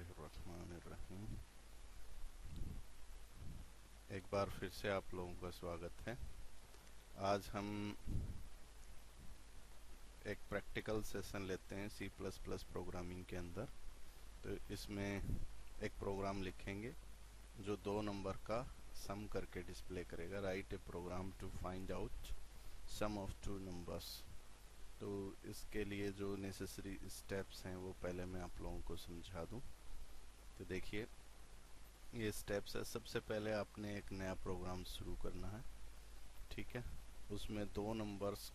बिस्मिल्लाहिर्रहमानिर्रहीम। एक बार फिर से आप लोगों का स्वागत है। आज हम एक प्रैक्टिकल सेशन लेते हैं सी प्लस प्लस प्रोग्रामिंग के अंदर। तो इसमें एक प्रोग्राम लिखेंगे जो 2 नंबर का सम करके डिस्प्ले करेगा। Write a program to find out sum of 2 numbers. तो इसके लिए जो नेसेसरी स्टेप्स हैं वो पहले मैं आप लोगों को समझा दूं। तो देखिए ये स्टेप्स है। सबसे पहले आपने एक नया प्रोग्राम शुरू करना है, ठीक है। उसमें 2 नंबर्स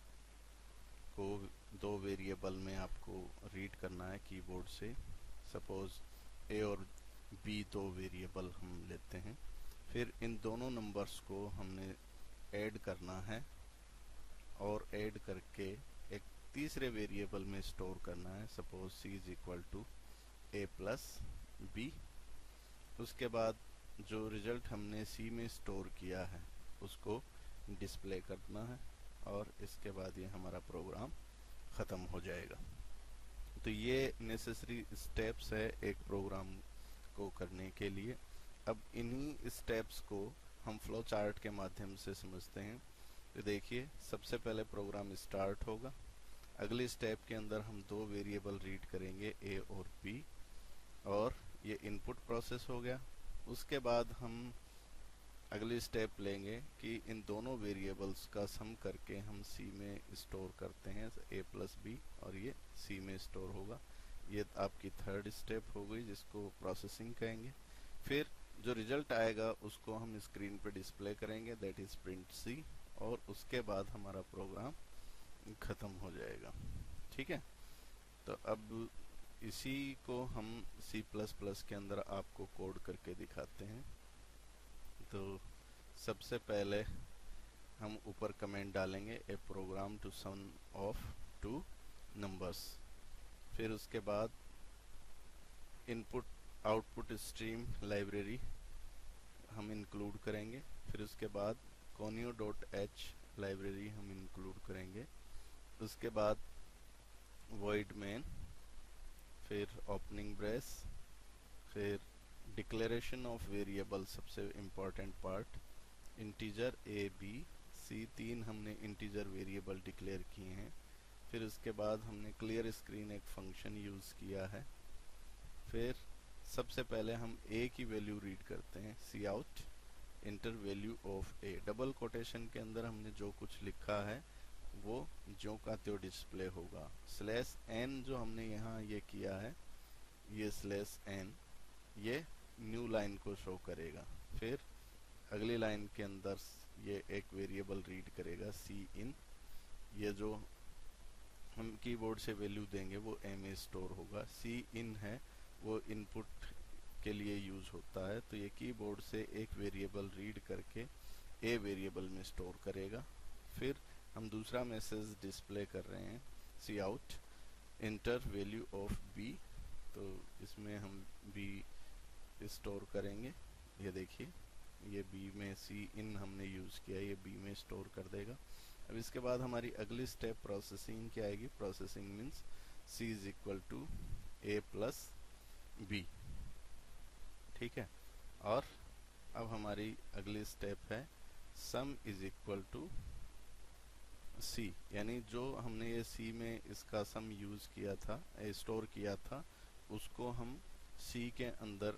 को 2 वेरिएबल में आपको रीड करना है कीबोर्ड से। सपोज ए और बी 2 वेरिएबल हम लेते हैं। फिर इन दोनों नंबर्स को हमने ऐड करना है और ऐड करके एक तीसरे वेरिएबल में स्टोर करना है। Suppose C is equal to A plus B. उसके बाद जो रिजल्ट हमने सी में स्टोर किया है उसको डिस्प्ले करना है और इसके बाद ये हमारा प्रोग्राम ख़त्म हो जाएगा। तो ये नेसेसरी स्टेप्स है एक प्रोग्राम को करने के लिए। अब इन्हीं स्टेप्स को हम फ्लो चार्ट के माध्यम से समझते हैं। तो देखिए सबसे पहले प्रोग्राम स्टार्ट होगा। अगली स्टेप के अंदर हम 2 वेरिएबल रीड करेंगे ए और बी, और ये इनपुट प्रोसेस हो गया। उसके बाद हम अगली स्टेप लेंगे कि इन दोनों वेरिएबल्स का सम करके हम सी में स्टोर करते हैं ए प्लस बी, और ये सी में स्टोर होगा। ये आपकी थर्ड स्टेप हो गई जिसको प्रोसेसिंग कहेंगे। फिर जो रिजल्ट आएगा उसको हम स्क्रीन पे डिस्प्ले करेंगे, दैट इज प्रिंट सी, और उसके बाद हमारा प्रोग्राम ख़त्म हो जाएगा, ठीक है। तो अब इसी को हम सी प्लस प्लस के अंदर आपको कोड करके दिखाते हैं। तो सबसे पहले हम ऊपर कमेंट डालेंगे a program to sum of 2 numbers. फिर उसके बाद इनपुट आउटपुट स्ट्रीम लाइब्रेरी हम इंक्लूड करेंगे। फिर उसके बाद conio.h लाइब्रेरी हम इंक्लूड करेंगे। उसके बाद void main, फिर ओपनिंग ब्रेस, फिर डिक्लेरेशन ऑफ वेरिएबल, सबसे important part, integer A B C, 3 हमने इंटीजर वेरिएबल डिक्लेयर किए हैं। फिर उसके बाद हमने क्लियर स्क्रीन एक फंक्शन यूज़ किया है। फिर सबसे पहले हम ए की वैल्यू रीड करते हैं, cout enter value of a. Double quotation के अंदर हमने जो कुछ लिखा है वो जो का त्यों डिस्प्ले होगा। स्लैश एन जो हमने यहाँ ये किया है, ये स्लैश एन ये न्यू लाइन को शो करेगा। फिर अगली लाइन के अंदर ये एक वेरिएबल रीड करेगा सी इन। ये जो हम कीबोर्ड से वैल्यू देंगे वो ए में स्टोर होगा। सी इन है वो इनपुट के लिए यूज होता है। तो ये कीबोर्ड से एक वेरिएबल रीड करके ए वेरिएबल में स्टोर करेगा। फिर हम दूसरा मैसेज डिस्प्ले कर रहे हैं, cout enter value of b. तो इसमें हम बी स्टोर करेंगे। ये देखिए ये बी में सी इन हमने यूज़ किया, ये बी में स्टोर कर देगा। अब इसके बाद हमारी अगली स्टेप प्रोसेसिंग की आएगी। Processing means C is equal to A plus B, ठीक है। और अब हमारी अगली स्टेप है sum is equal to C, यानी जो हमने ये सी में इसका सम यूज़ किया था, स्टोर किया था, उसको हम सी के अंदर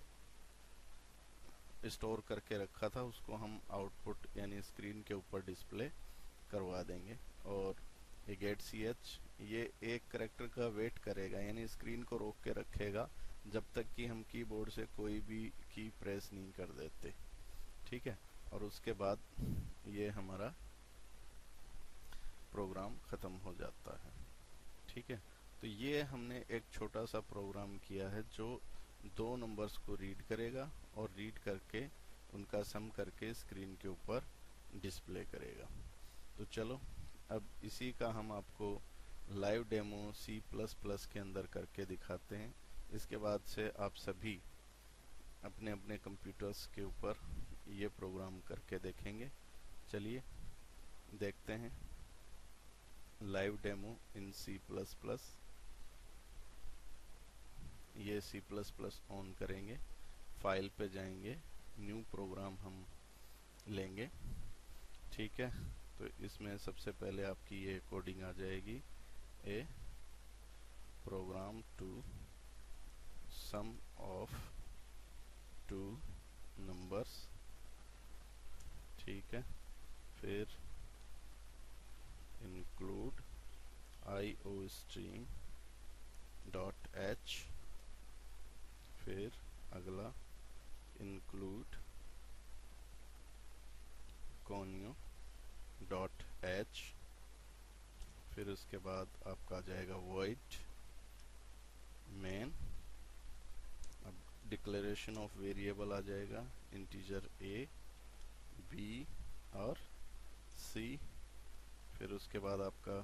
स्टोर करके रखा था, उसको हम आउटपुट यानी स्क्रीन के ऊपर डिस्प्ले करवा देंगे। और ये गेट सी एच ये एक करेक्टर का वेट करेगा, यानी स्क्रीन को रोक के रखेगा जब तक कि हम कीबोर्ड से कोई भी की प्रेस नहीं कर देते, ठीक है। और उसके बाद ये हमारा प्रोग्राम ख़त्म हो जाता है, ठीक है। तो ये हमने एक छोटा सा प्रोग्राम किया है जो 2 नंबर्स को रीड करेगा और रीड करके उनका सम करके स्क्रीन के ऊपर डिस्प्ले करेगा। तो चलो अब इसी का हम आपको live demo C plus plus के अंदर करके दिखाते हैं। इसके बाद से आप सभी अपने अपने कंप्यूटर्स के ऊपर ये प्रोग्राम करके देखेंगे। चलिए देखते हैं लाइव डेमो इन सी प्लस प्लस। ये सी प्लस प्लस ऑन करेंगे, फाइल पे जाएंगे, न्यू प्रोग्राम हम लेंगे। ठीक है, तो इसमें सबसे पहले आपकी ये कोडिंग आ जाएगी, a program to sum of two numbers. ठीक है, फिर इंक्लूड iostream डॉट एच, फिर अगला इंक्लूड conio डॉट एच, फिर उसके बाद आपका आ जाएगा void main। अब डिक्लेरेशन ऑफ वेरिएबल आ जाएगा, इंटीजर a b और c। फिर उसके बाद आपका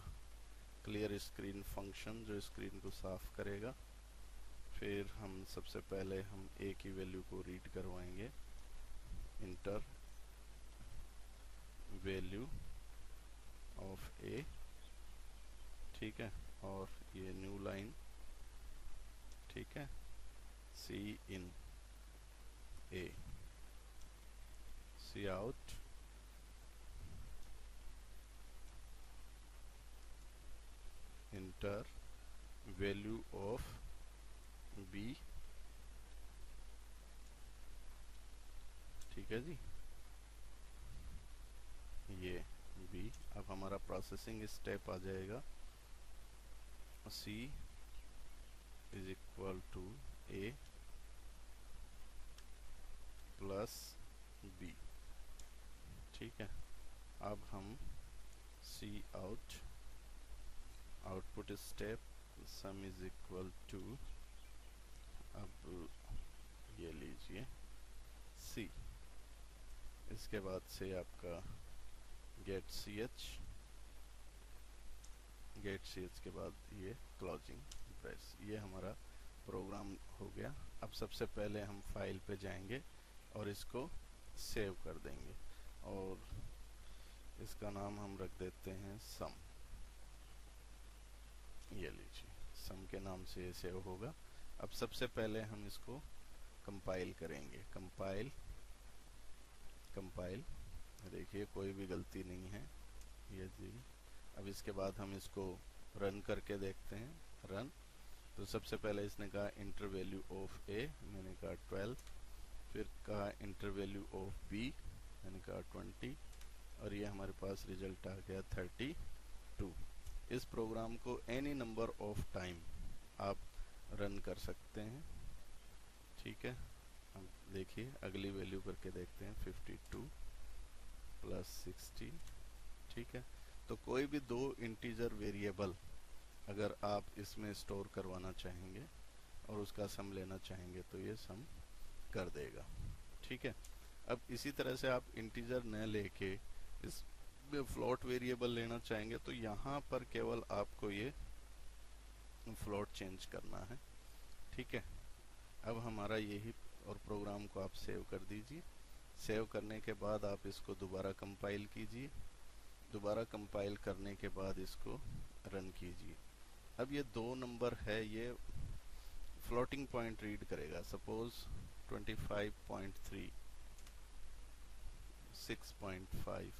क्लियर स्क्रीन फंक्शन जो स्क्रीन को साफ करेगा। फिर हम सबसे पहले हम a की वैल्यू को रीड करवाएंगे, इंटर वैल्यू ऑफ a। ठीक है, और ये न्यू लाइन, ठीक है, cin a, cout enter value of b। ठीक है जी, ये b। अब हमारा प्रोसेसिंग स्टेप आ जाएगा, c is equal to a plus b। ठीक है, अब हम c out output step sum is equal to, अब ये लीजिए c, इसके बाद से आपका गेट सी एच, गेट सी एच के बाद ये क्लोजिंग ब्रेस, ये हमारा प्रोग्राम हो गया। अब सबसे पहले हम फाइल पे जाएंगे और इसको सेव कर देंगे, और इसका नाम हम रख देते हैं सम। ये लीजिए, सम के नाम से ये सेव होगा। अब सबसे पहले हम इसको कंपाइल करेंगे, कंपाइल कंपाइल, देखिए कोई भी गलती नहीं है ये जी। अब इसके बाद हम इसको रन करके देखते हैं, रन। तो सबसे पहले इसने कहा इंटर वैल्यू ऑफ ए, मैंने कहा 12, फिर कहा इंटर वैल्यू ऑफ बी, मैंने कहा 20, और ये हमारे पास रिजल्ट आ गया 32। इस प्रोग्राम को एनी नंबर ऑफ टाइम आप रन कर सकते हैं। ठीक है, अब देखिए अगली वैल्यू करके देखते हैं, 52 प्लस 60। ठीक है, तो कोई भी दो इंटीजर वेरिएबल अगर आप इसमें स्टोर करवाना चाहेंगे और उसका सम लेना चाहेंगे तो ये सम कर देगा। ठीक है, अब इसी तरह से आप इंटीजर न लेके इस फ्लोट वेरिएबल लेना चाहेंगे तो यहाँ पर केवल आपको ये फ्लोट चेंज करना है। ठीक है, अब हमारा यही, और प्रोग्राम को आप सेव कर दीजिए। सेव करने के बाद आप इसको दोबारा कंपाइल कीजिए, दोबारा कंपाइल करने के बाद इसको रन कीजिए। अब ये दो नंबर है, ये फ्लोटिंग पॉइंट रीड करेगा, सपोज 25.3, 6.5,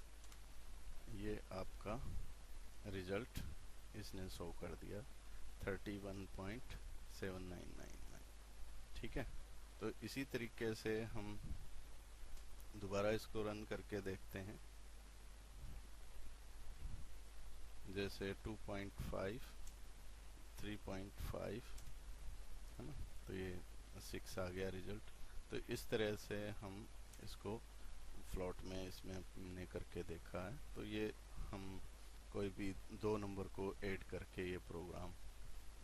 ये आपका रिजल्ट इसने शो कर दिया 31.7999। ठीक है, तो इसी तरीके से हम दोबारा इसको रन करके देखते हैं, जैसे 2.5, 3.5 है ना, तो ये 6 आ गया रिजल्ट। तो इस तरह से हम इसको फ्लोट में इसमें हमने करके देखा है। तो ये हम कोई भी दो नंबर को ऐड करके ये प्रोग्राम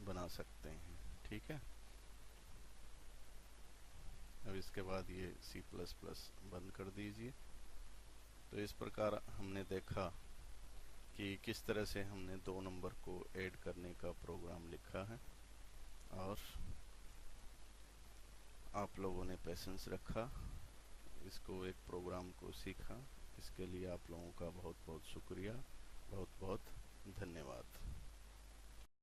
बना सकते हैं। ठीक है, अब इसके बाद ये C++ बंद कर दीजिए। तो इस प्रकार हमने देखा कि किस तरह से हमने दो नंबर को ऐड करने का प्रोग्राम लिखा है, और आप लोगों ने पेशेंस रखा, इसको एक प्रोग्राम को सीखा। इसके लिए आप लोगों का बहुत बहुत शुक्रिया, बहुत बहुत धन्यवाद।